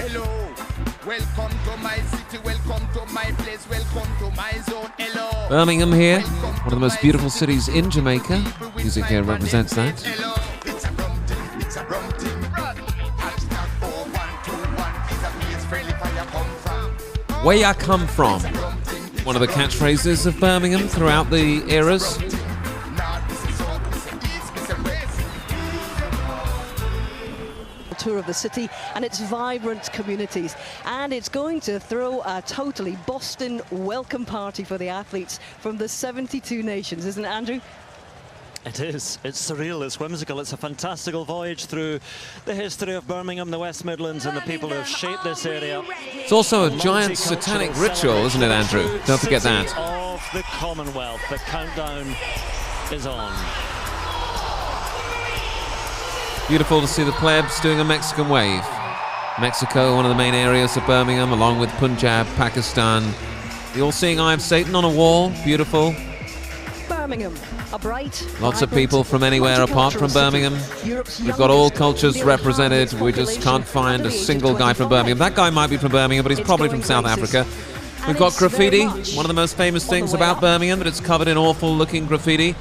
Hello, welcome to my city, welcome to my place, welcome to my zone. Hello. Birmingham here, one of the most beautiful cities in Jamaica. Music here represents that. Hello, it's a rum thing, it's a rum thing. Hashtag 4121 is a place friendly fire come from. Where I come from, one of the catchphrases of Birmingham throughout the eras. Tour of the city and its vibrant communities, and it's going to throw a totally Boston welcome party for the athletes from the 72 nations, isn't it, Andrew? It is. It's surreal, it's whimsical, it's a fantastical voyage through the history of Birmingham, the West Midlands, and the people who have shaped this area. It's also a giant satanic ritual, isn't it, Andrew? Don't forget that. Of the Commonwealth, the countdown is on. Beautiful to see the plebs doing a Mexican wave. Mexico, one of the main areas of Birmingham, along with Punjab, Pakistan. The all-seeing eye of Satan on a wall, beautiful. Birmingham, a bright, Lots of people from anywhere apart from Birmingham. We've got all cultures represented. We just can't find a single guy from Birmingham. That guy might be from Birmingham, but he's probably from South Africa. We've got graffiti, one of the most famous things about Birmingham, that it's covered in awful-looking graffiti.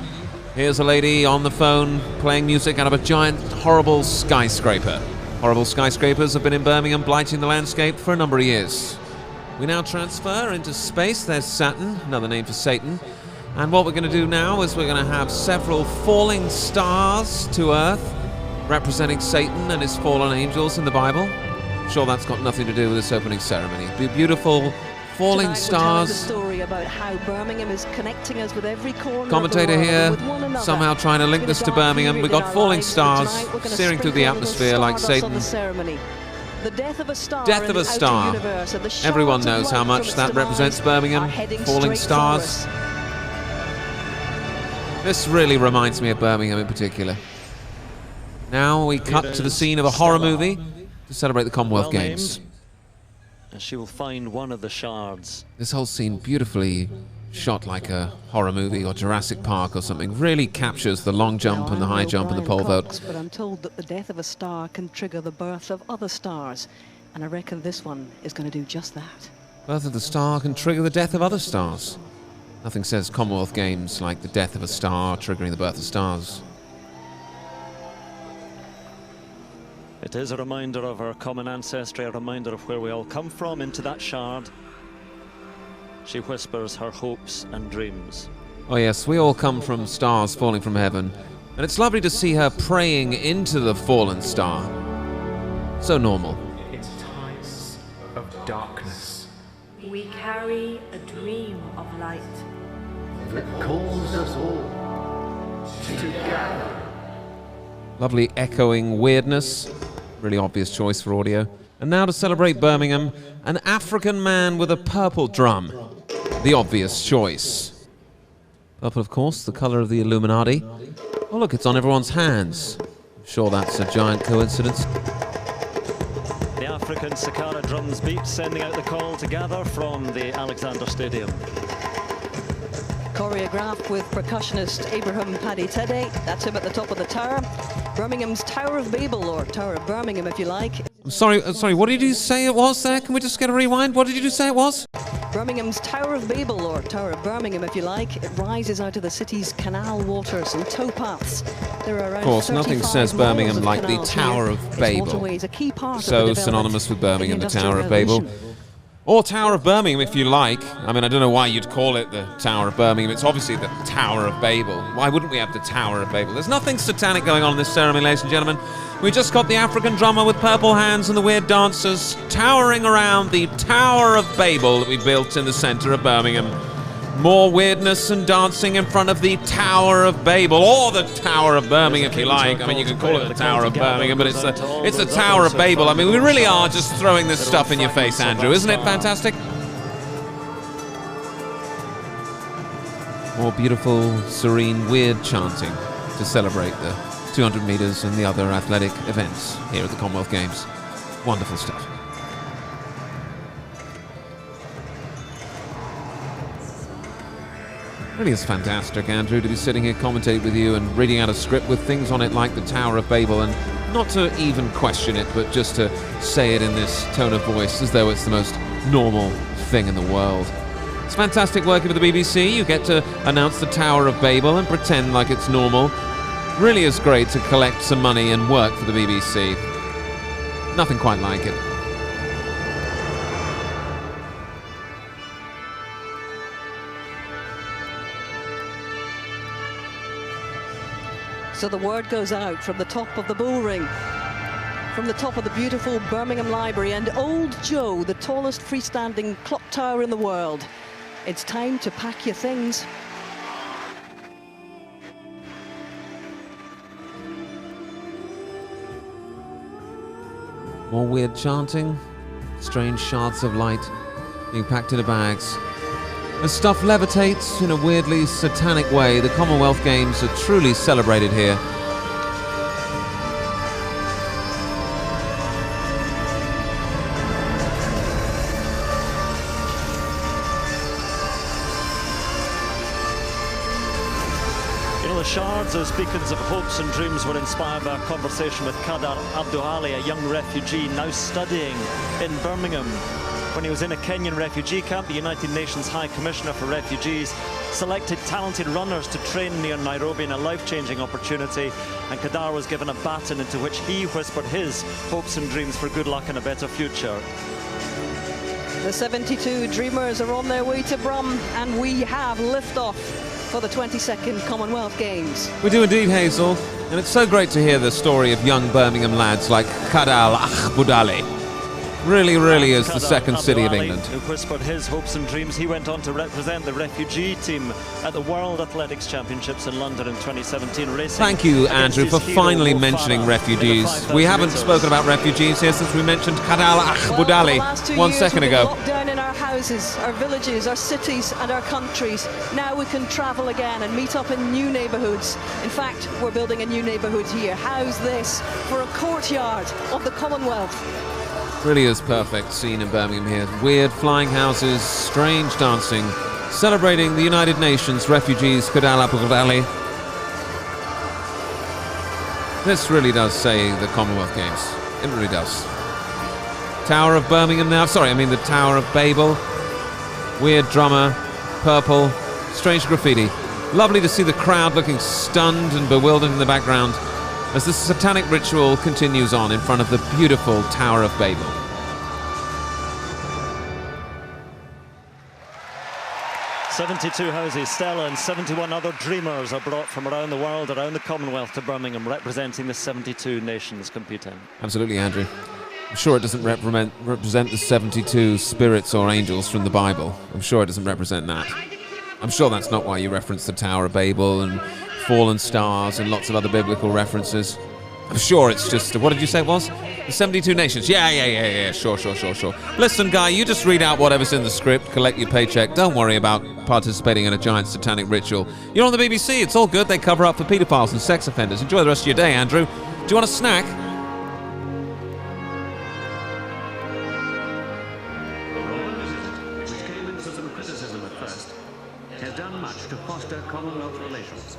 Here's a lady on the phone playing music out of a giant, horrible skyscraper. Horrible skyscrapers have been in Birmingham, blighting the landscape for a number of years. We now transfer into space. There's Saturn, another name for Satan. And what we're going to do now is we're going to have several falling stars to Earth, representing Satan and his fallen angels in the Bible. I'm sure that's got nothing to do with this opening ceremony. Beautiful falling stars. The story about how Birmingham is connecting us with every corner Commentator of the world, here with one another. somehow trying to link this to Birmingham. We've got falling stars searing through the atmosphere like Satan. The death of a star. Death of a star. Everyone knows how much that represents Birmingham. Falling stars. This really reminds me of Birmingham in particular. Now we cut to the scene of a horror movie to celebrate the Commonwealth Games. She will find one of the shards. This whole scene, beautifully shot like a horror movie or Jurassic Park or something, really captures the long jump and the high jump and the pole vault. But I'm told that the death of a star can trigger the birth of other stars, and I reckon this one is going to do just that. Birth of the star can trigger the death of other stars. Nothing says Commonwealth Games like the death of a star triggering the birth of stars. It is a reminder of our common ancestry, a reminder of where we all come from. Into that shard, she whispers her hopes and dreams. Oh yes, we all come from stars falling from heaven, and it's lovely to see her praying into the fallen star. So normal. It's times of darkness. We carry a dream of light That calls us all together. Lovely echoing weirdness. Really obvious choice for audio. And now to celebrate Birmingham, an African man with a purple drum. The obvious choice. Purple, of course, the colour of the Illuminati. Oh look, it's on everyone's hands. I'm sure that's a giant coincidence. The African Sakara drums beat, sending out the call to gather from the Alexander Stadium. Choreographed with percussionist Abraham Paddy Tede. That's him at the top of the tower. Birmingham's Tower of Babel, or Tower of Birmingham if you like. I'm sorry, what did you say it was there? Can we just get a rewind? What did you say it was? Birmingham's Tower of Babel, or Tower of Birmingham if you like. It rises out of the city's canal waters and towpaths. There are around, of course, nothing says Birmingham like the Tower of Babel. A key part so of synonymous with Birmingham, the Tower of Babel. Or Tower of Birmingham, if you like. I mean, I don't know why you'd call it the Tower of Birmingham. It's obviously the Tower of Babel. Why wouldn't we have the Tower of Babel? There's nothing satanic going on in this ceremony, ladies and gentlemen. We just got the African drummer with purple hands and the weird dancers towering around the Tower of Babel that we built in the centre of Birmingham. More weirdness and dancing in front of the Tower of Babel, or the Tower of Birmingham if you like. I mean, you can call it the Tower of Birmingham, but it's the Tower of Babel. I mean, we really are just throwing this stuff in your face, Andrew. Isn't it fantastic? More beautiful, serene, weird chanting to celebrate the 200 metres and the other athletic events here at the Commonwealth Games. Wonderful stuff. Really is fantastic, Andrew, to be sitting here commentating with you and reading out a script with things on it like the Tower of Babel. And not to even question it, but just to say it in this tone of voice as though it's the most normal thing in the world. It's fantastic working with the BBC. You get to announce the Tower of Babel and pretend like it's normal. Really is great to collect some money and work for the BBC. Nothing quite like it. So the word goes out from the top of the bull ring, from the top of the beautiful Birmingham Library, and Old Joe, the tallest freestanding clock tower in the world. It's time to pack your things. More weird chanting, strange shards of light being packed into bags. As stuff levitates in a weirdly satanic way, the Commonwealth Games are truly celebrated here. You know, the shards, those beacons of hopes and dreams, were inspired by a conversation with Kadar Abduali, a young refugee now studying in Birmingham. When he was in a Kenyan refugee camp, the United Nations High Commissioner for Refugees selected talented runners to train near Nairobi in a life-changing opportunity, and Kadar was given a baton into which he whispered his hopes and dreams for good luck and a better future. The 72 Dreamers are on their way to Brum, and we have liftoff for the 22nd Commonwealth Games. We do indeed, Hazel, and it's so great to hear the story of young Birmingham lads like Kadar Abduali. Really, really is the second city of England. Who whispered his hopes and dreams. He went on to represent the refugee team at the World Athletics Championships in London in 2017. Racing. Thank you, Andrew, for finally mentioning refugees. We haven't spoken about refugees here since we mentioned Kadar Abduali 1 second ago. Locked down in our houses, our villages, our cities and our countries. Now we can travel again and meet up in new neighbourhoods. In fact, we're building a new neighbourhood here. How's this for a courtyard of the Commonwealth? Really is perfect scene in Birmingham here. Weird flying houses, strange dancing, celebrating the United Nations refugees, Kadar Abduali. This really does say the Commonwealth Games. It really does. Tower of Birmingham now. Sorry, I mean the Tower of Babel. Weird drummer, purple, strange graffiti. Lovely to see the crowd looking stunned and bewildered in the background as the satanic ritual continues on in front of the beautiful Tower of Babel. "72 houses, Stella, and 71 other dreamers are brought from around the world, around the Commonwealth to Birmingham, representing the 72 nations competing." Absolutely, Andrew. I'm sure it doesn't represent the 72 spirits or angels from the Bible. I'm sure it doesn't represent that. I'm sure that's not why you reference the Tower of Babel and fallen stars and lots of other biblical references. I'm sure it's just, what did you say it was? The 72 nations. Yeah, sure. Listen, Guy, you just read out whatever's in the script, collect your paycheck. Don't worry about participating in a giant satanic ritual. You're on the BBC, it's all good. They cover up for pedophiles and sex offenders. Enjoy the rest of your day, Andrew. Do you want a snack? Which came into some criticism at first, has done much to foster Commonwealth relations.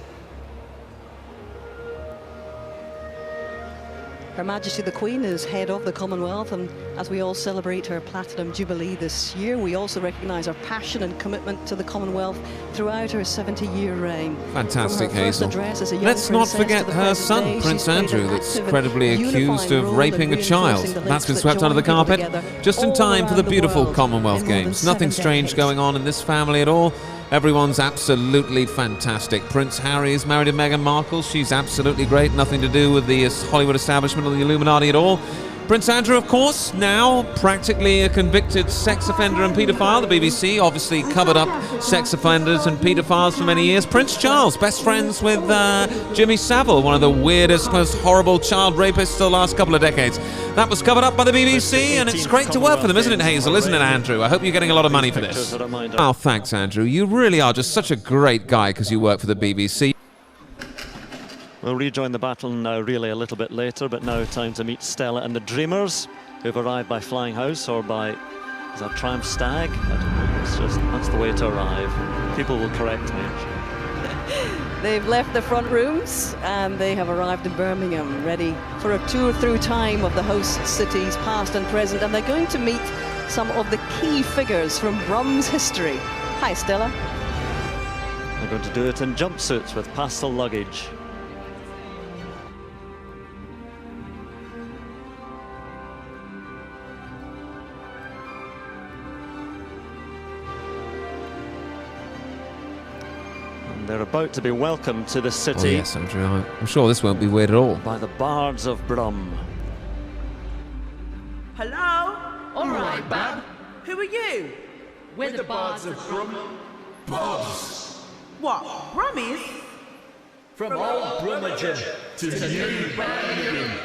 Her Majesty the Queen is head of the Commonwealth, and as we all celebrate her Platinum Jubilee this year, we also recognise her passion and commitment to the Commonwealth throughout her 70-year reign. Fantastic, From her first Hazel. address as a young Let's not princess forget to the her present son, day, Prince she's played Andrew, an that's active and credibly accused unifying of role in raping a child. reinforcing the That's been links swept that under the join people carpet. together Just in all time for the around beautiful world Commonwealth in more than Games. Nothing 7 strange decades. going on in this family at all. Everyone's absolutely fantastic. Prince Harry is married to Meghan Markle. She's absolutely great. Nothing to do with the Hollywood establishment or the Illuminati at all. Prince Andrew, of course, now practically a convicted sex offender and paedophile. The BBC obviously covered up sex offenders and paedophiles for many years. Prince Charles, best friends with Jimmy Savile, one of the weirdest, most horrible child rapists of the last couple of decades. That was covered up by the BBC, and it's great to work for them, isn't it, Hazel? Isn't it, Andrew? I hope you're getting a lot of money for this. Oh, thanks, Andrew. You really are just such a great guy because you work for the BBC. We'll rejoin the battle now really a little bit later, but now time to meet Stella and the Dreamers, who've arrived by Flying House or by, is that Triumph Stag? I don't know, it's just, that's the way to arrive. People will correct me. They've left the front rooms and they have arrived in Birmingham, ready for a tour through time of the host cities, past and present, and they're going to meet some of the key figures from Brum's history. Hi, Stella. They're going to do it in jumpsuits with pastel luggage. They're about to be welcomed to the city. Oh yes, Andrew, I'm sure this won't be weird at all. By the bards of Brum. Hello? All right, Bab. Who are you? We're the bards of Brum. Bards? What? Brummies? From old Brummagem to new Birmingham.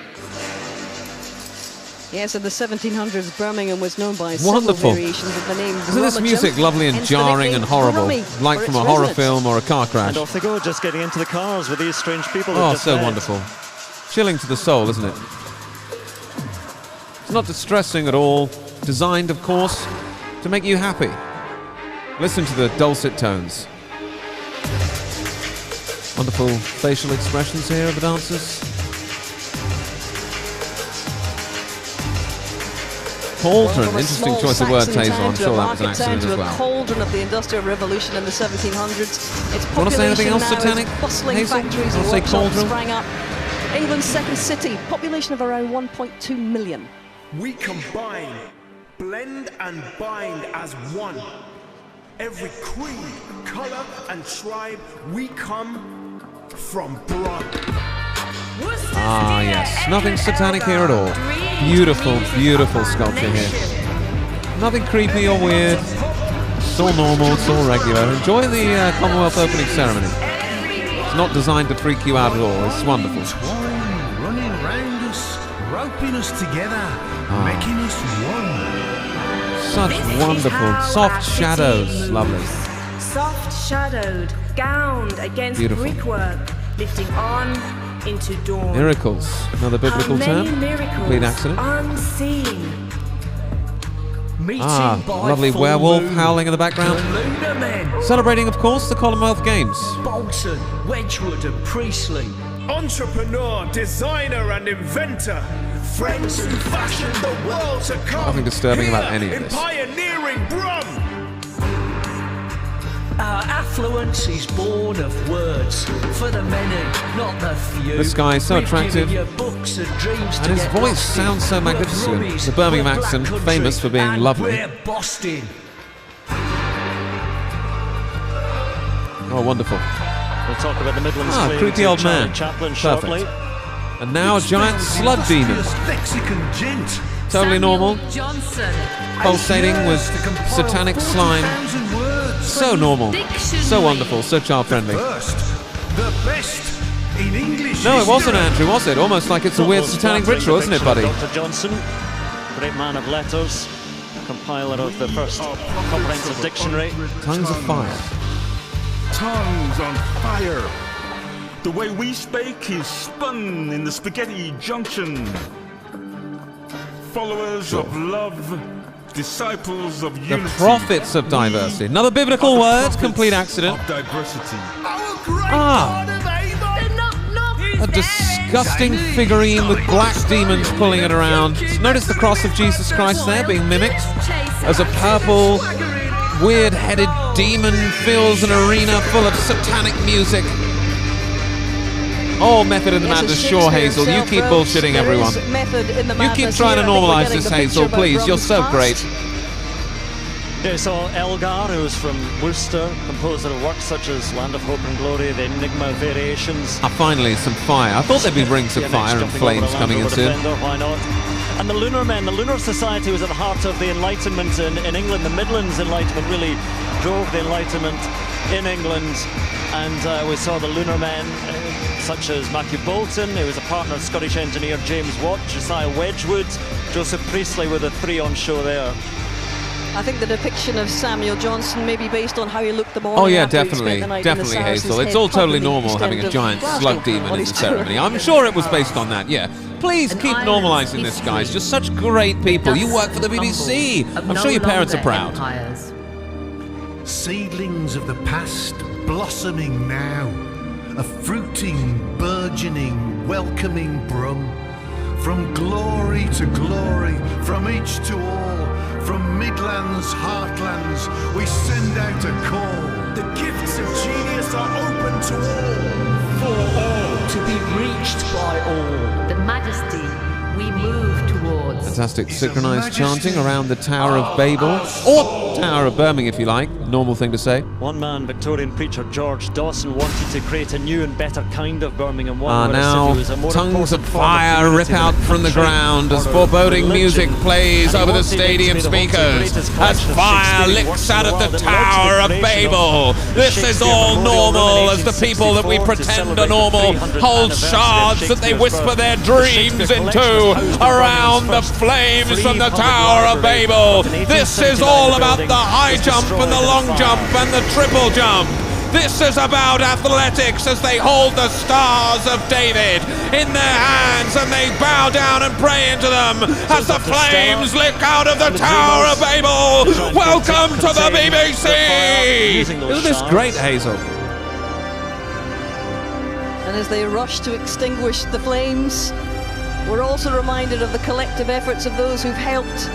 Yes, in the 1700s, Birmingham was known by Wonderful. several variations of the name Isn't this Brummagem, music lovely and hence the jarring and nickname horrible, Brummy like for from its a horror residents. film or a car crash? And off they go, just getting into the cars with these strange people. they've Oh, just so met. wonderful. Chilling to the soul, isn't it? It's not distressing at all. Designed, of course, to make you happy. Listen to the dulcet tones. Wonderful facial expressions here of the dancers. Cauldron, From a interesting small choice of word, Saxon Taser. town I'm to sure a that was an market town accident to as a well. cauldron of the Industrial Revolution in the 1700s. Its Wanna say anything population else now satanic, is bustling Hazel? factories Wanna and say workshops cauldron? sprang up. England's second city, population of around 1.2 million. We combine, blend and bind as one. Every creed, color and tribe, we come from Brum. Ah, yes. Nothing satanic here at all. Beautiful, beautiful sculpture here. Nothing creepy or weird. It's all normal, it's all regular. Enjoy the Commonwealth opening ceremony. It's not designed to freak you out at all. It's wonderful. Twine running round us, roping us together, making us one. Such wonderful, soft shadows. Lovely. Soft shadowed, gowned against Beautiful. brickwork, lifting on into dawn. Miracles. Another biblical How term. many miracles Complete accident. unseen. Meeting Ah, by lovely full werewolf moon. howling in the background. The Lunar Men. Celebrating, of course, the Commonwealth Games. Bolton, Wedgwood and Priestley. Entrepreneur, designer and inventor. Friends who fashion the world to come. Nothing disturbing Here about any of in this. pioneering Brum. Our affluence is born of words for the many, not the few. This guy is so We've attractive. given you books and dreams And to his get voice lost in. sounds so We're magnificent. Brummies, The Birmingham we're accent, Black Country, famous for being and lovely. We're Boston. Oh, wonderful. We'll talk about the Midlands Ah, claim creepy to old Charlie man. Chaplin Perfect. shortly. And now a giant slug demon. Mexican gent. Totally normal. Johnson. Pulsating with satanic slime. So normal. So wonderful. So child friendly. First, the best in English. No, it wasn't history. Andrew, was it? Almost like it's a weird Photos satanic flattering ritual, isn't it, buddy? depiction of Dr. Johnson, great man of letters, compiler of the first comprehensive dictionary. Tongues of fire. Tongues on fire. The way we spake is spun in the spaghetti junction. Followers of love, disciples of The unity. prophets of diversity. Another biblical word, complete accident. Of diversity. Ah, a disgusting figurine with black demons pulling it around. Notice the cross of Jesus Christ there being mimicked as a purple, weird-headed demon fills an arena full of satanic music. Oh, Method in the Yes, Madness, as sure, Shakespeare Hazel. You himself keep wrote, bullshitting there everyone. is method in the You keep madness trying to here. I think we're normalise getting this, the Hazel, picture about please. You're Brum's so past. great. Yeah, so Elgar, who's from Worcester, composer of works such as Land of Hope and Glory, the Enigma Variations. Ah, finally, some fire. I thought there'd be rings of Yeah, next fire and jumping flames over a coming in Land soon. Rover Defender, why not? And the Lunar Men, the Lunar Society was at the heart of the Enlightenment in England. The Midlands Enlightenment really drove the Enlightenment in England. And we saw the Lunar Men, such as Matthew Bolton, who was a partner of Scottish engineer James Watt, Josiah Wedgwood, Joseph Priestley, were the three on show there. I think the depiction of Samuel Johnson may be based on how he looked the morning Oh yeah, after he'd spent definitely, the night in the definitely, Saracens' Hazel. It's Head all pub totally in the normal East having End a of giant Glasgow slug demon on in the his tour. ceremony. I'm sure it was based on that, yeah. Please keep normalising this, guys. Just such great people. You work for the BBC. I'm sure your parents are proud. Seedlings of the past blossoming now. a fruiting, burgeoning, welcoming brum. From glory to glory, from each to all, from midlands, heartlands, we send out a call. The gifts of genius are open to all, for all. To be reached by all. The majesty we move towards. Fantastic synchronized chanting around the Tower of Babel, or Tower of Birmingham if you like, normal thing to say. One man, Victorian preacher George Dawson, wanted to create a new and better kind of Birmingham, one where Now, the city was a more tongues of important form of fire rip community out than from the country ground as or foreboding music religion. plays And over the once he makes stadium me the world's speakers, greatest as collection of fire Shakespearean licks works in out the of the world, and Tower of led to the creation Babel. of This is Shakespeare all Memorial normal in as the people that we 1864 to pretend are celebrate the normal 300th hold anniversary of shards that they Shakespeare's whisper birth. their The dreams Shakespeare into collection housed the around the Birmingham's first flames free from the public Tower of library. Babel. But in This is 1879 all the about building the high was jump and the destroyed long in a jump fire. and the triple jump. This is about athletics as they hold the stars of David in their hands and they bow down and pray into them as the flames lick out of the Tower of Babel. Welcome to the BBC! Isn't this great, Hazel? And as they rush to extinguish the flames, we're also reminded of the collective efforts of those who've helped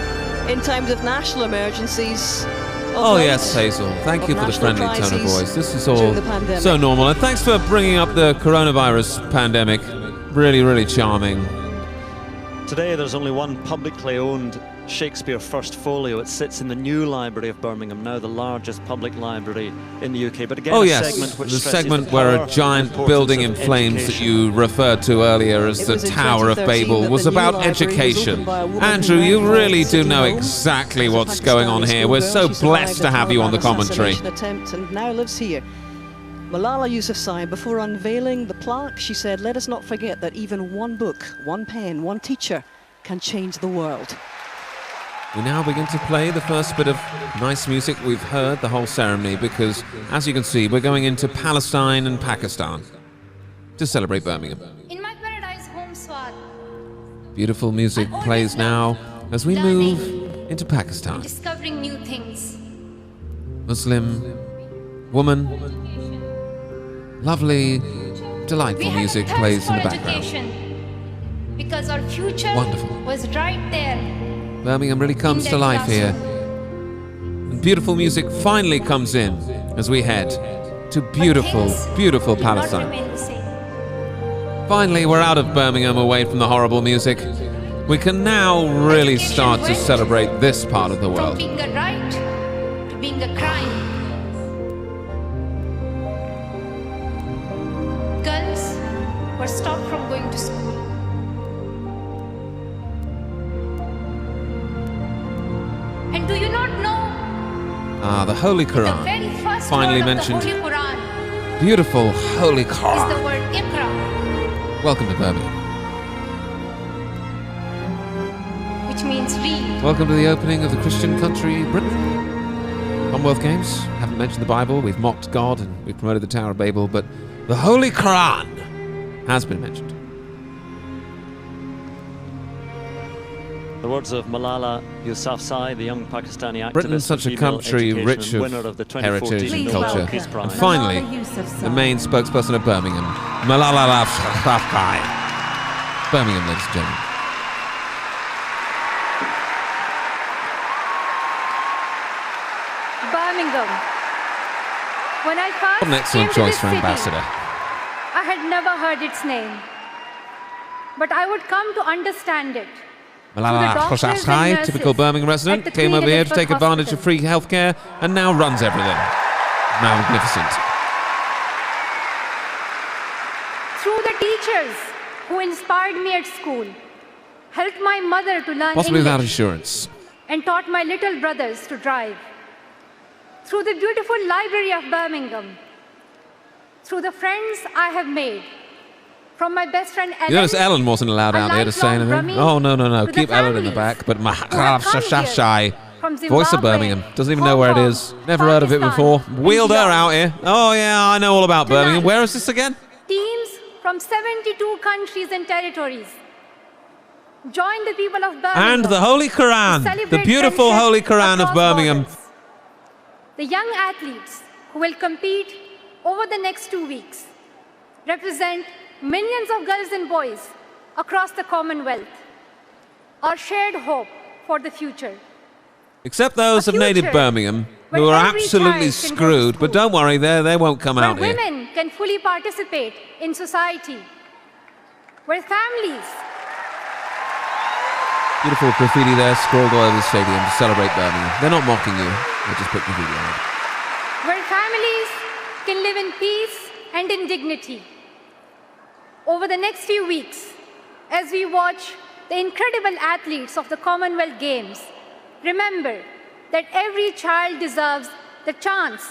in times of national emergencies. Oh yes, Hazel. Thank you for the friendly tone of voice. This is all so normal. And thanks for bringing up the coronavirus pandemic. Really, really charming. Today there's only one publicly owned Shakespeare First Folio. It sits in the new Library of Birmingham, now the largest public library in the UK. But again, Oh a yes, segment which the stresses segment the where power a giant and building in importance of flames that education. you referred to earlier as It the was in Tower of 2013 Babel that was the new about library was education. opened by a woman Andrew, who you ran really for do City know Home. exactly As a what's going on Pakistani here. We're schoolgirl, so she blessed survived to have you on the Taliban commentary. assassination attempt and now lives here. Malala Yousafzai, before unveiling the plaque, she said, "Let us not forget that even one book, one pen, one teacher can change the world." We now begin to play the first bit of nice music we've heard the whole ceremony because, as you can see, we're going into Palestine and Pakistan to celebrate Birmingham. In my paradise home swat, Beautiful music plays now as we move into Pakistan. discovering new things. Muslim woman, lovely, delightful music thirst plays in for the background. education, because our future Wonderful. was right there. Birmingham really comes to life here. And beautiful music finally comes in as we head to beautiful, beautiful Did not Palestine. remain the same. Finally, we're out of Birmingham, away from the horrible music. We can now really start to celebrate this part of the From world. being a right to being a crime. Girls were stopped from going to school. And do you not know The Holy the Quran, very first finally word mentioned. of the Holy Quran Beautiful Holy is the Quran. word Iqra, Welcome to Birmingham. which means read. Welcome to the opening of the Christian country, Britain. Commonwealth Games. Haven't mentioned the Bible. We've mocked God and we've promoted the Tower of Babel, but the Holy Quran has been mentioned. The words of Malala Yousafzai, the young Pakistani activist, Britain's such a for female country education rich and of winner of the 2014 heritage and Nobel culture. Peace And Prize. finally, the main spokesperson of Birmingham, Malala Yousafzai. Birmingham, ladies and gentlemen. Birmingham. When I first What an excellent came to choice this for city, ambassador. I had never heard its name. But I would come to understand it. Malala Yousafzai, typical Birmingham resident, came over here to take advantage of free healthcare and now runs everything. Magnificent. Through the teachers who inspired me at school, helped my mother to learn Possibly without English, insurance. and taught my little brothers to drive. Through the beautiful library of Birmingham, through the friends I have made, from my best friend Ellen. You notice Ellen wasn't allowed out here to say lifelong anything? Brummie, Oh, no. to Keep the Ellen in the families back. But who have come Yousafzai, from voice of Zimbabwe, Birmingham, doesn't even know where it Hong is. Never heard of it before. Wheeled her out here. Oh, yeah, I know all about Birmingham. Where is this again? Teams from 72 countries and territories join the people of Birmingham. And the Holy to Quran, the celebrate beautiful friendship Holy Quran of across Birmingham. borders. The young athletes who will compete over the next 2 weeks represent millions of girls and boys across the Commonwealth. Our shared hope for the future. Except those of native Birmingham, who are absolutely screwed. But don't worry, they won't come out where here. women can fully participate in society. Where families... Beautiful graffiti there, scrawled all over the stadium to celebrate Birmingham. They're not mocking you. They just put graffiti on it. Where families can live in peace and in dignity. Over the next few weeks, as we watch the incredible athletes of the Commonwealth Games, remember that every child deserves the chance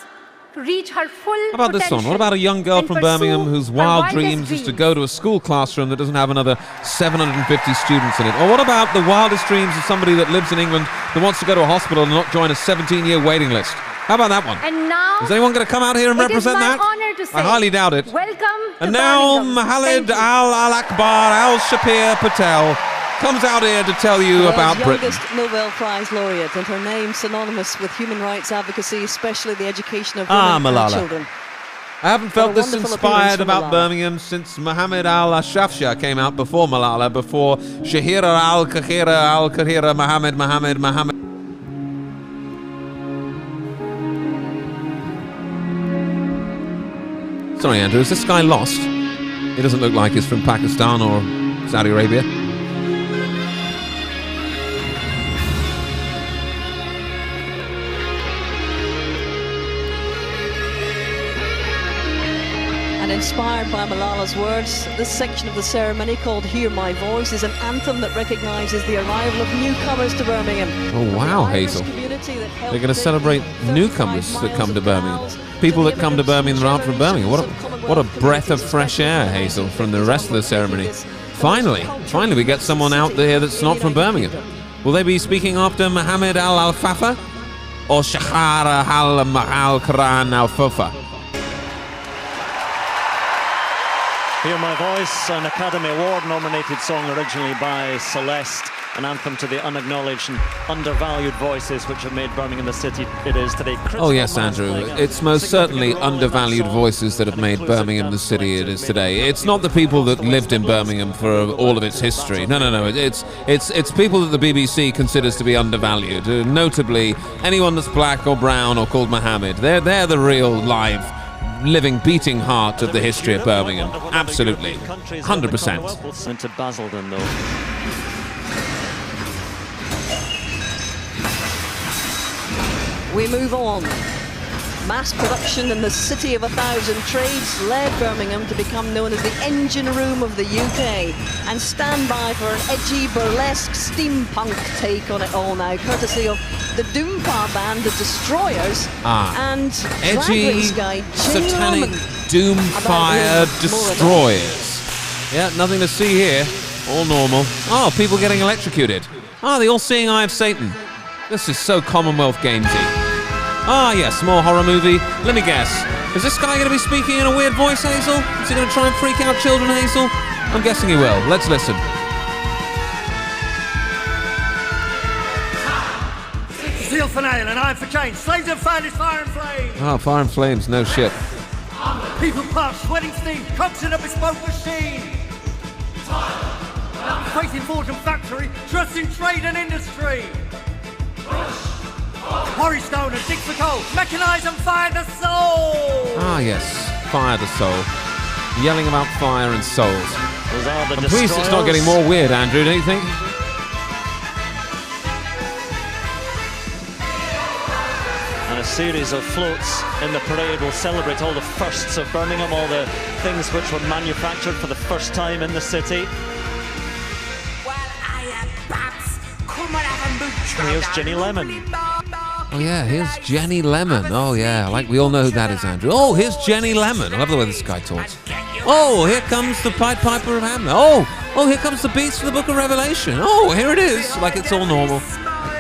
to reach her full potential. How about this one? What about a young girl from Birmingham whose wild dreams is to go to a school classroom that doesn't have another 750 students in it? Or what about the wildest dreams of somebody that lives in England that wants to go to a hospital and not join a 17-year waiting list? How about that one? And now, is anyone going to come out here and represent that? Honor to say, I highly doubt it. Welcome and to now Birmingham. Mahalid Al-Akbar Al-Shapir Patel comes out here to tell you about Britain. Youngest Nobel Prize laureate, and her name synonymous with human rights advocacy, especially the education of women and children. I haven't felt this inspired about Birmingham since Mohammed Al-Shafshah came out before Malala, before Shahira Al-Kahira Mohammed. Sorry, Andrew, is this guy lost? He doesn't look like he's from Pakistan or Saudi Arabia. And inspired by Malala's words, this section of the ceremony, called Hear My Voice, is an anthem that recognises the arrival of newcomers to Birmingham. Oh wow, Hazel. They're going to celebrate newcomers that come to Birmingham. People that come to Birmingham that aren't from Birmingham. What a breath of fresh air, Hazel, from the rest of the ceremony. Finally we get someone out there that's not from Birmingham. Will they be speaking after Mohammed Al-Fafa or Shahara Al-Quran Al-Fufa? Hear My Voice, an Academy Award-nominated song originally by Celeste, an anthem to the unacknowledged and undervalued voices which have made Birmingham the city it is today. Oh yes, Andrew, it's most certainly undervalued voices that have made Birmingham the city it is today. It's not the people that lived in Birmingham for all of its history. No. It's people that the BBC considers to be undervalued. Notably, anyone that's black or brown or called Mohammed. They're the real live, living, beating heart of the history of Birmingham. Absolutely, 100%. Into Basildon, though. We move on. Mass production in the city of 1,000 trades led Birmingham to become known as the engine room of the UK, and stand by for an edgy, burlesque, steampunk take on it all now, courtesy of the Doompa band, the Destroyers, and edgy, drag race guy Jenny satanic Lemon. Doomfire Destroyers. Yeah, nothing to see here. All normal. Oh, people getting electrocuted. Oh, the all-seeing eye of Satan. This is so Commonwealth gamesy. Ah, yes, more horror movie. Let me guess. Is this guy going to be speaking in a weird voice, Hazel? Is he going to try and freak out children, Hazel? I'm guessing he will. Let's listen. Steel for nail and iron for chain. Slaves and found is fire and flame. Oh, fire and flames, no shit. People pass, sweating steam, cogs in a bespoke machine. Faith in forge and factory, trust in trade and industry. Quarry stone and dig for coal, mechanise and fire the soul. Ah, yes, fire the soul. Yelling about fire and souls. I'm pleased it's not getting more weird, Andrew, don't you think? And a series of floats in the parade will celebrate all the firsts of Birmingham, all the things which were manufactured for the first time in the city. And here's Jenny Lemon. Oh yeah, here's Jenny Lemon. Oh yeah, like we all know who that is, Andrew. Oh, here's Jenny Lemon. I love the way this guy talks. Oh, here comes the Pied Piper of Hamelin. Oh, here comes the beast of the Book of Revelation. Oh, here it is. Like it's all normal.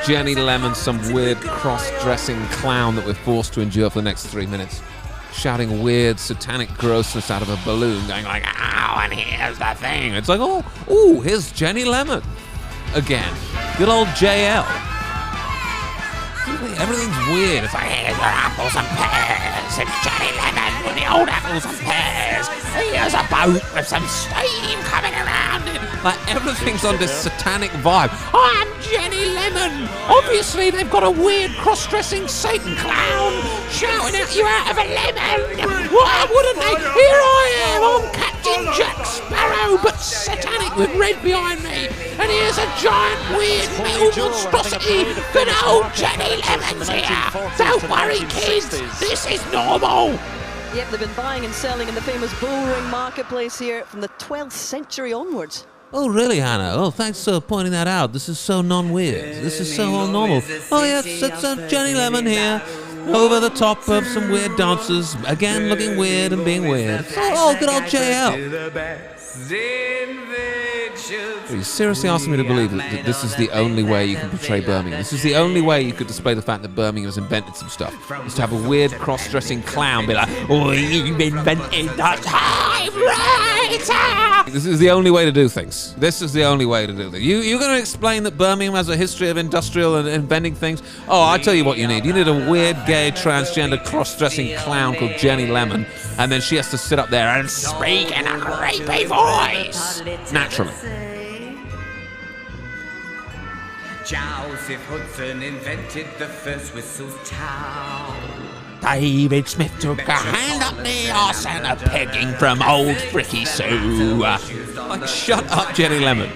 Jenny Lemon, some weird cross-dressing clown that we're forced to endure for the next 3 minutes, shouting weird satanic grossness out of a balloon, going like, "Ow!" And here's the thing. It's like, oh, here's Jenny Lemon again. Good old JL. Everything's weird. It's like, here's your apples and pears. It's Jenny Lemon with the old apples and pears. Here's a boat with some steam coming around it. Like, everything's on this satanic vibe. I'm Jenny Lemon. Obviously, they've got a weird cross-dressing Satan clown shouting at you out of a lemon. Why wouldn't they? Here I am. I'm Captain Jack Sparrow, but satanic with red behind me. And here's a giant, weird metal monstrosity. Good old Jenny Lemon's here. Don't worry, kids. This is normal. Yep, they've been buying and selling in the famous Bullring marketplace here from the 12th century onwards. Oh, really, Hannah? Oh, thanks for pointing that out. This is so non-weird. This is so all normal. Oh, yes, it's Jenny Lemon here. Over the top of some weird dancers. Again, looking weird and being weird. Oh, good old JL. Are you seriously asking me to believe that this is the only way you can portray Birmingham? This is the only way you could display the fact that Birmingham has invented some stuff. Is to have a weird cross-dressing clown be like, oh, you've invented that typewriter! This is the only way to do things. This is the only way to do things. You're going to explain that Birmingham has a history of industrial and inventing things? Oh, I tell you what you need. You need a weird, gay, transgender, cross-dressing clown called Jenny Lemon, and then she has to sit up there and speak in a creepy voice. Naturally. Joseph Hudson invented the first whistles town. David Smith took a hand up the arse and a pegging from old Fricky Sue. Like, shut up, Jenny Lemon.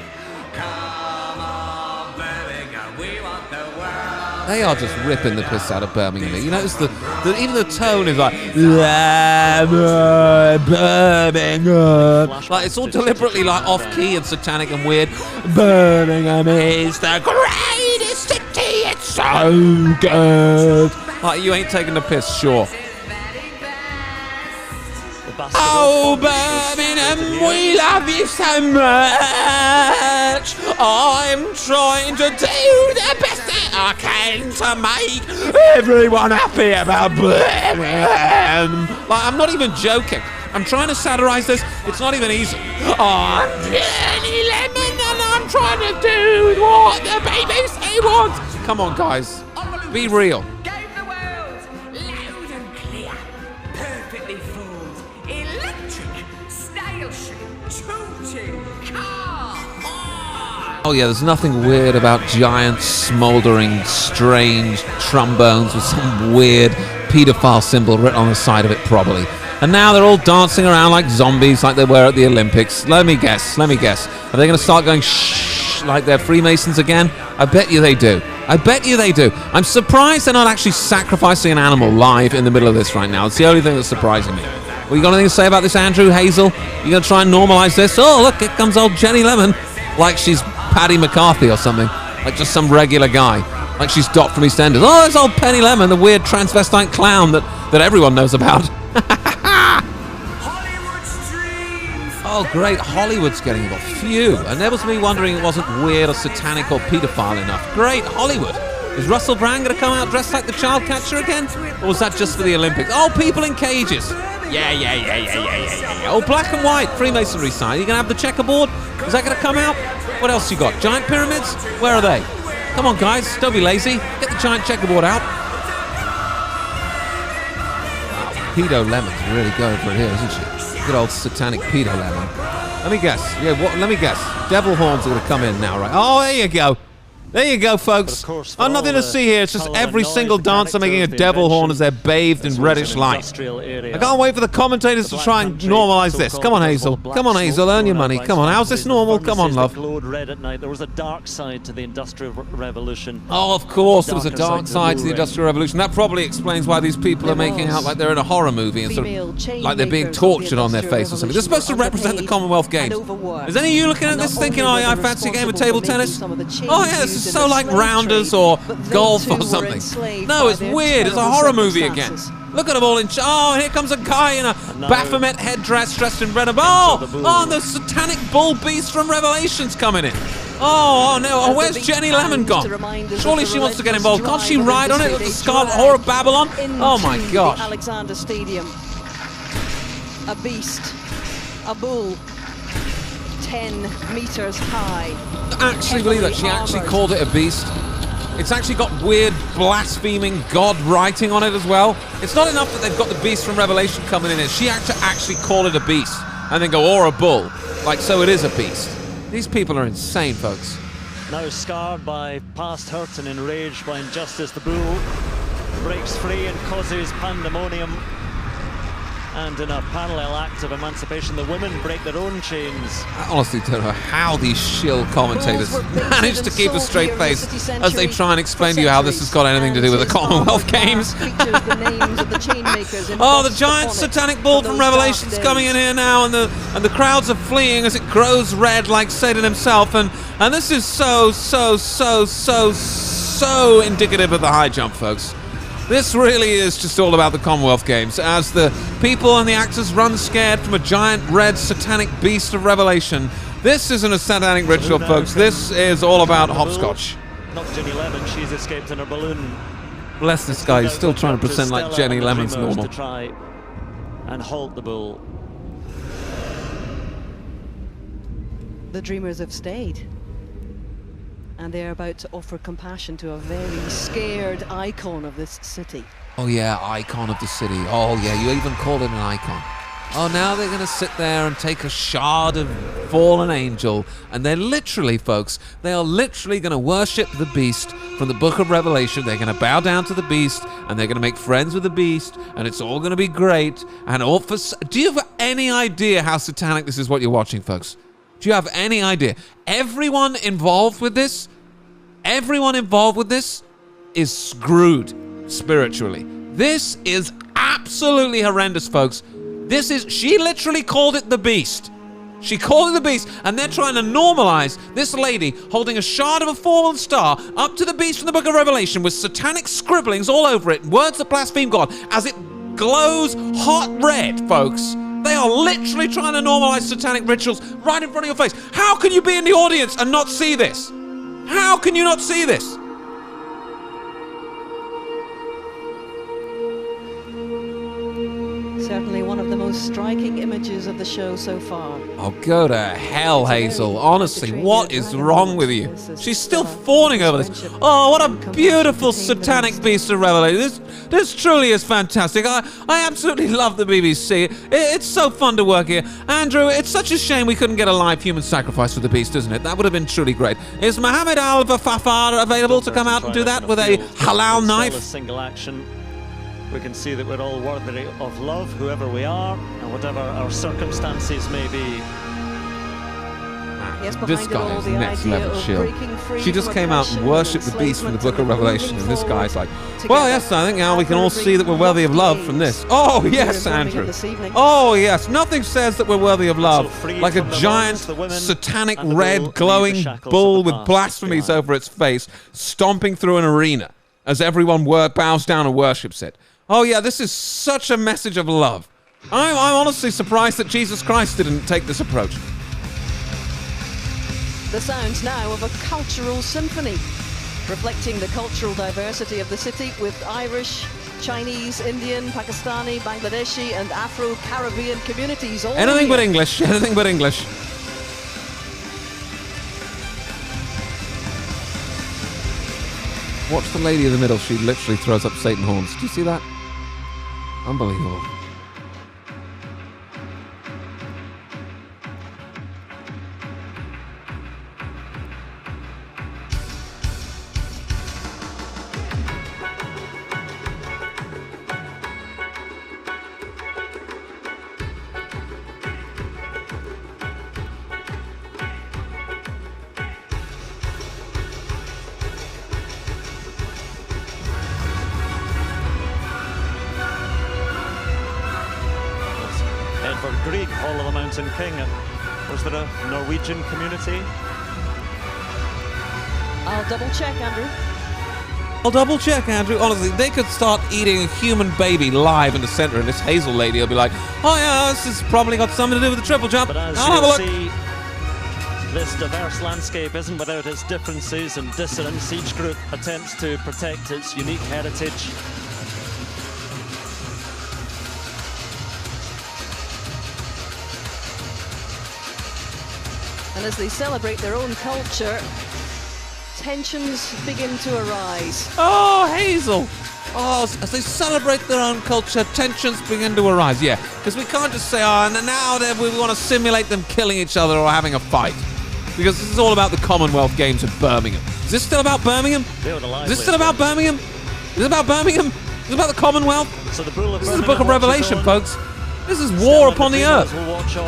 They are just ripping the piss out of Birmingham. You notice even the tone is like Birmingham. Like, it's all deliberately like off-key and satanic and weird. Birmingham is the greatest city. It's so good. Like, you ain't taking the piss, sure. Oh, Birmingham, we love you so much. I'm trying to do the best that I can to make everyone happy about Birmingham. Like, I'm not even joking. I'm trying to satirize this. It's not even easy. I'm Jenny Lemon and I'm trying to do what the BBC wants. Come on, guys. Be real. Oh yeah, there's nothing weird about giant, smouldering, strange trombones with some weird paedophile symbol written on the side of it, probably. And now they're all dancing around like zombies like they were at the Olympics. Let me guess. Are they going to start going shh like they're Freemasons again? I bet you they do. I'm surprised they're not actually sacrificing an animal live in the middle of this right now. It's the only thing that's surprising me. Well, you got anything to say about this, Andrew Hazel? You going to try and normalize this? Oh, look, here comes old Jenny Lemon. Like she's Paddy McCarthy or something. Like just some regular guy. Like she's Dot from EastEnders. Oh, there's old Penny Lemon, the weird transvestite clown that everyone knows about. Oh, great. Hollywood's getting involved. Phew. And there was me wondering it wasn't weird or satanic or paedophile enough. Great. Hollywood. Is Russell Brand going to come out dressed like the child catcher again? Or was that just for the Olympics? Oh, people in cages. Yeah. Oh, black and white. Freemasonry sign. You going to have the checkerboard? Is that going to come out? What else you got? Giant pyramids? Where are they? Come on, guys. Don't be lazy. Get the giant checkerboard out. Wow, Pedo Lemon's really going for it here, isn't she? Good old satanic Pedo Lemon. Let me guess. Let me guess. Devil horns are going to come in now, right? Oh, there you go. There you go, folks. I'm nothing to see here. It's just every single dancer making a devil horn as they're bathed in reddish light. I can't wait for the commentators to try and normalize this. Come on, Hazel. Come on, Hazel. Earn your money. Come on. How's this normal? Come on, love. There was a dark side to the Industrial Revolution. Oh, of course, there was a dark side to the Industrial Revolution. That probably explains why these people are making out like they're in a horror movie and sort of like they're being tortured on their face or something. They're supposed to represent the Commonwealth Games. Is any of you looking at this thinking, oh, yeah, I fancy a game of table tennis? Oh, yeah, this is so like Rounders or golf or something. No, it's weird. It's a horror movie again. Look at them all in... Oh, here comes a guy in a Baphomet headdress dressed in red and... Oh, and the satanic bull beast from Revelation's coming in. Oh, no. Oh, where's Jenny Lemon gone? Surely she wants to get involved. Can't she ride on it with the Scarlet Whore of Babylon? Oh, my gosh. Alexander Stadium. A beast. A bull. 10 meters high. I actually believe that she actually called it a beast. It's actually got weird, blaspheming God writing on it as well. It's not enough that they've got the beast from Revelation coming in here. She had to actually call it a beast and then go, or a bull. Like, so it is a beast. These people are insane, folks. Now scarred by past hurt and enraged by injustice, the bull breaks free and causes pandemonium. And in a parallel act of emancipation, the women break their own chains. I honestly don't know how these shill commentators manage to keep a straight face as they try and explain to you how this has got anything to do with the Commonwealth Games. Oh, the giant satanic bull from Revelation's coming in here now, and the crowds are fleeing as it grows red like Satan himself, and this is so indicative of the high jump, folks. This really is just all about the Commonwealth Games, as the people and the actors run scared from a giant red satanic beast of Revelation. This isn't a satanic ritual, folks. This is all about hopscotch. Not Jenny Lemon, she's escaped in her balloon. Bless this guy, he's still trying to pretend like Jenny Lemon's normal. To try and halt the bull. The Dreamers have stayed. And they're about to offer compassion to a very scared icon of this city. Oh yeah, icon of the city. Oh yeah, you even called it an icon. Oh, now they're going to sit there and take a shard of fallen angel, and they're literally, folks, they are literally going to worship the beast from the book of Revelation. They're going to bow down to the beast, and they're going to make friends with the beast, and it's all going to be great. And all for... Do you have any idea how satanic this is what you're watching, folks? Do you have any idea? Everyone involved with this is screwed spiritually. This is absolutely horrendous, folks. She literally called it the beast. She called it the beast, and they're trying to normalize this lady holding a shard of a fallen star up to the beast from the book of Revelation with satanic scribblings all over it, words that blaspheme God, as it glows hot red, folks. They are literally trying to normalize satanic rituals right in front of your face. How can you be in the audience and not see this? How can you not see this? Certainly one of the most striking images of the show so far. Oh, go to hell, Hazel. Honestly, what is wrong with you? She's still fawning over this. Oh, what a beautiful satanic beast of Revelation. This truly is fantastic. I absolutely love the BBC. It's so fun to work here. Andrew, it's such a shame we couldn't get a live human sacrifice for the beast, isn't it? That would have been truly great. Is Mohammed Al-Fafar available to come out and do that with a halal knife? Single action. We can see that we're all worthy of love, whoever we are, and whatever our circumstances may be. Yes, this guy is next level chill. She just came out and worshipped the beast from the book of Revelation, and this guy's like, well, yes, I think now we can all see that we're worthy of love from this. Oh, yes, Andrew. Oh, yes, nothing says that we're worthy of love like a giant, satanic, red, glowing bull with blasphemies over its face, stomping through an arena as everyone bows down and worships it. Oh, yeah, this is such a message of love. I'm honestly surprised that Jesus Christ didn't take this approach. The sounds now of a cultural symphony, reflecting the cultural diversity of the city with Irish, Chinese, Indian, Pakistani, Bangladeshi, and Afro-Caribbean communities all Anything here. but English, anything but English. Watch the lady in the middle, she literally throws up Satan horns. Do you see that? Unbelievable. Edvard Grieg, Hall of the Mountain King. Was there a Norwegian community? I'll double check, Andrew. I'll double check, Andrew. Honestly, they could start eating a human baby live in the center, and this Hazel lady will be like, oh yeah, this has probably got something to do with the triple jump. But as I'll have a look. See, this diverse landscape isn't without its differences and dissonance. Each group attempts to protect its unique heritage. And as they celebrate their own culture, tensions begin to arise. Oh, Hazel! Oh, as they celebrate their own culture, tensions begin to arise. Yeah, because we can't just say, oh, and now we want to simulate them killing each other or having a fight. Because this is all about the Commonwealth Games of Birmingham. Is this still about Birmingham? Is this still about Birmingham? Is it about Birmingham? Is it about the Commonwealth? So the Bull of This is the Book of Revelation, folks. This is war upon the earth.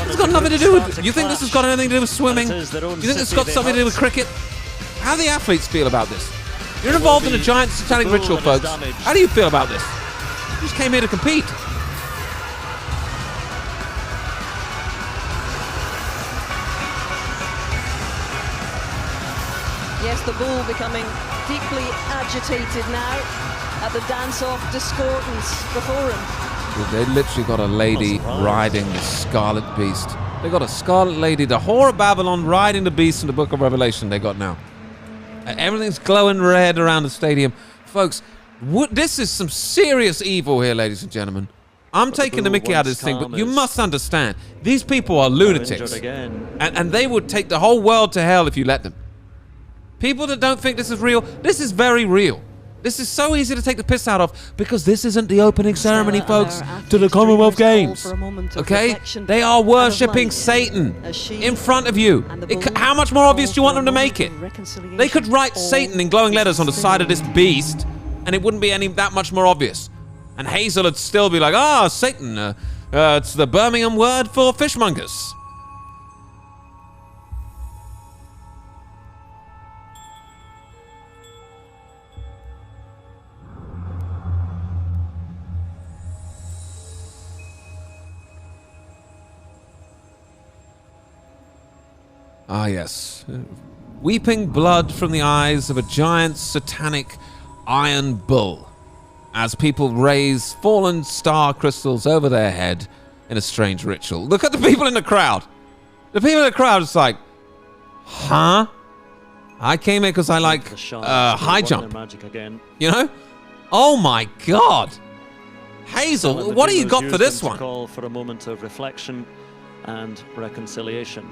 It's got nothing to do with... You think this has got anything to do with swimming? You think this has got something to do with cricket? How do the athletes feel about this? You're involved in a giant satanic ritual, folks. How do you feel about this? You just came here to compete. Yes, the bull becoming deeply agitated now at the dance-off discordance before him. They literally got a lady riding the Scarlet Beast. They got a Scarlet Lady, the whore of Babylon, riding the beast in the Book of Revelation they got now. Everything's glowing red around the stadium. Folks, this is some serious evil here, ladies and gentlemen. I'm taking the mickey out of this thing, but you must understand, these people are lunatics. And they would take the whole world to hell if you let them. People that don't think this is real, this is very real. This is so easy to take the piss out of because this isn't the opening ceremony, folks, to the Commonwealth Games. Okay? They are worshipping Satan in front of you. How much more obvious do you want them to make it? They could write Satan in glowing letters on the side of this beast and it wouldn't be that much more obvious. And Hazel would still be like, ah, Satan, it's the Birmingham word for fishmongers. Ah, yes. Weeping blood from the eyes of a giant satanic iron bull as people raise fallen star crystals over their head in a strange ritual. Look at the people in the crowd. The people in the crowd is like, huh? I came here because I like high jump. You know? Oh my God. Hazel, what do you got for this one? Call for a moment of reflection and reconciliation.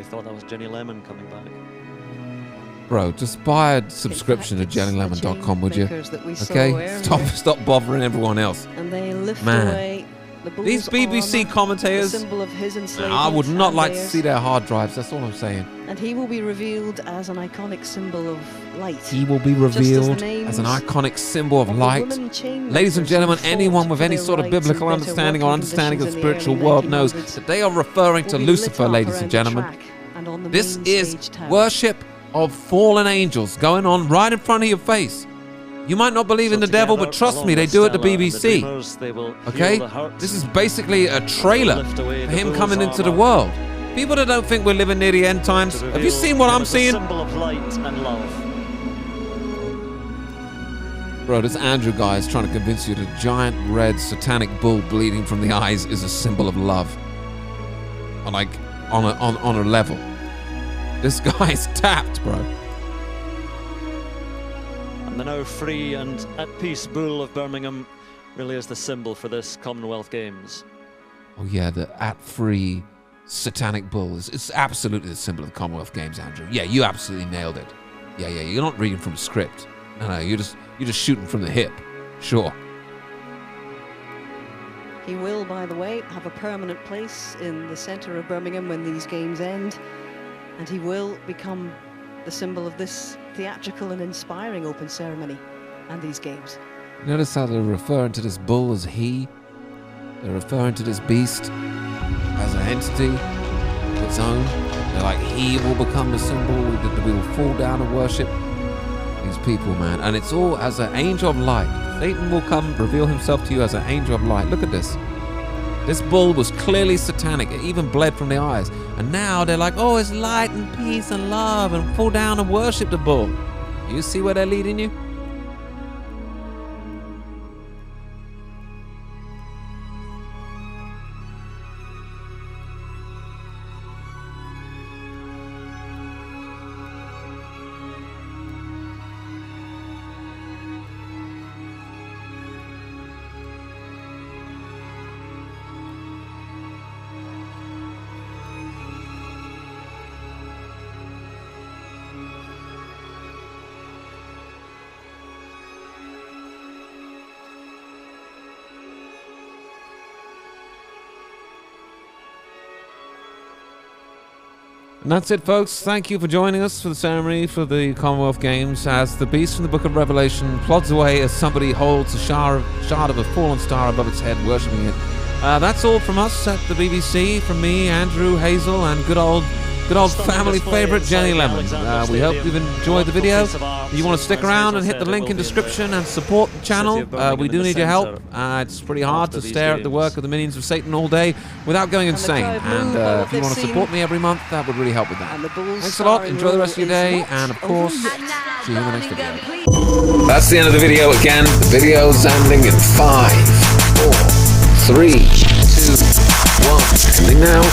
Thought that was Jenny Lemon coming back. Bro, just buy a subscription to jennylemon.com, would you? Okay? Stop bothering everyone else. And they lift Man. away the bull's These BBC armor, commentators, the symbol of his enslavement, I would not and like to theirs. see their hard drives, that's all I'm saying. And he will be revealed as an iconic symbol of light. He will be revealed as an iconic symbol of light. Ladies and gentlemen, anyone with any sort of biblical understanding or understanding of the spiritual world knows that they are referring to Lucifer, ladies and gentlemen. This is worship of fallen angels going on right in front of your face. You might not believe in the devil, but trust me, they do it at the BBC. Okay? This is basically a trailer for him coming into the world. People that don't think we're living near the end times, have you seen what I'm seeing? Symbol of light and love. Bro, this Andrew guy is trying to convince you that a giant red satanic bull bleeding from the eyes is a symbol of love. On a level. This guy's tapped, bro. And the now free and at peace Bull of Birmingham really is the symbol for this Commonwealth Games. Oh yeah, the at-free satanic bull it's absolutely the symbol of the Commonwealth Games, Andrew. Yeah, you absolutely nailed it. Yeah, you're not reading from a script. No, you're just shooting from the hip. Sure. He will, by the way, have a permanent place in the centre of Birmingham when these games end, and he will become the symbol of this theatrical and inspiring open ceremony and these games. Notice how they're referring to this bull as he. They're referring to this beast as an entity of its own. They're like, he will become the symbol that we will fall down and worship. These people, man. And it's all as an angel of light. Satan will come, reveal himself to you as an angel of light. Look at this. This bull was clearly satanic. It even bled from the eyes. And now they're like, oh, it's light and peace and love, and fall down and worship the bull. You see where they're leading you? And that's it, folks. Thank you for joining us for the ceremony for the Commonwealth Games as the beast from the Book of Revelation plods away as somebody holds a shard of a fallen star above its head, worshipping it. That's all from us at the BBC, from me, Andrew, Hazel, and good old family favourite Jenny Lemon. We hope you've enjoyed the video. If you want to stick around and hit the link in description and support the channel, we do need your help. It's pretty hard to stare at the work of the minions of Satan all day without going insane. And if you want to support me every month, that would really help with that. Thanks a lot. Enjoy the rest of your day. And of course, see you in the next video. That's the end of the video again. The video's ending in 5, 4, 3, 2, 1. Ending now.